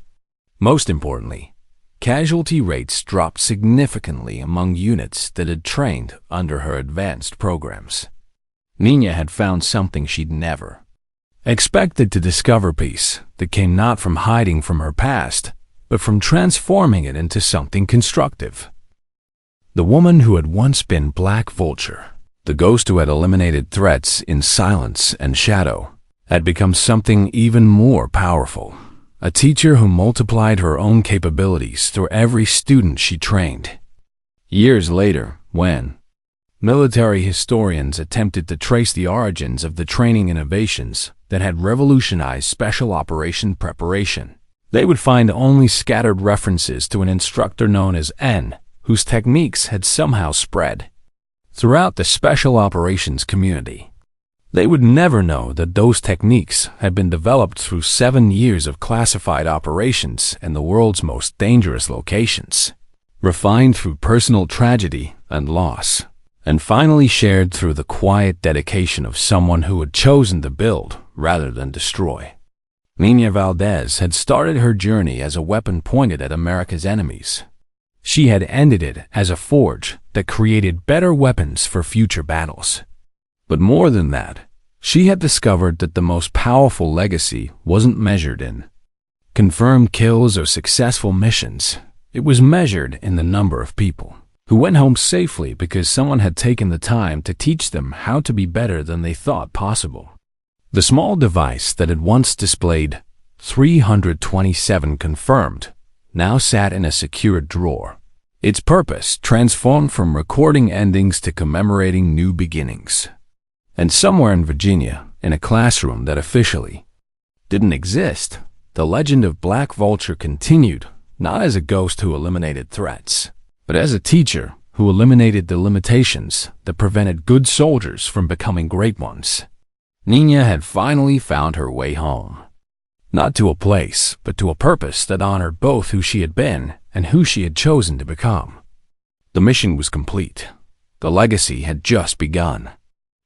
Most importantly, casualty rates dropped significantly among units that had trained under her advanced programs. Nina had found something she'd never expected to discover: peace that came not from hiding from her past, but from transforming it into something constructive. The woman who had once been Black Vulture, the ghost who had eliminated threats in silence and shadow, had become something even more powerful: a teacher who multiplied her own capabilities through every student she trained. Years later, when military historians attempted to trace the origins of the training innovations that had revolutionized special operation preparation, they would find only scattered references to an instructor known as N, whose techniques had somehow spread throughout the special operations community. They would never know that those techniques had been developed through 7 years of classified operations in the world's most dangerous locations, refined through personal tragedy and loss, and finally shared through the quiet dedication of someone who had chosen to build rather than destroy. Nina Valdez had started her journey as a weapon pointed at America's enemies. She had ended it as a forge that created better weapons for future battles. But more than that, she had discovered that the most powerful legacy wasn't measured in confirmed kills or successful missions. It was measured in the number of people who went home safely because someone had taken the time to teach them how to be better than they thought possible. The small device that had once displayed 327 confirmed now sat in a secured drawer, its purpose transformed from recording endings to commemorating new beginnings. And somewhere in Virginia, in a classroom that officially didn't exist, the legend of Black Vulture continued, not as a ghost who eliminated threats, but as a teacher who eliminated the limitations that prevented good soldiers from becoming great ones. Nina had finally found her way home. Not to a place, but to a purpose that honored both who she had been and who she had chosen to become. The mission was complete. The legacy had just begun.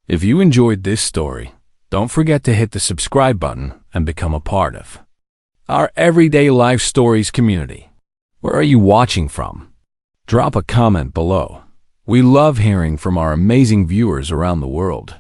If you enjoyed this story, don't forget to hit the subscribe button and become a part of our Everyday Life Stories community. Where are you watching from? Drop a comment below. We love hearing from our amazing viewers around the world.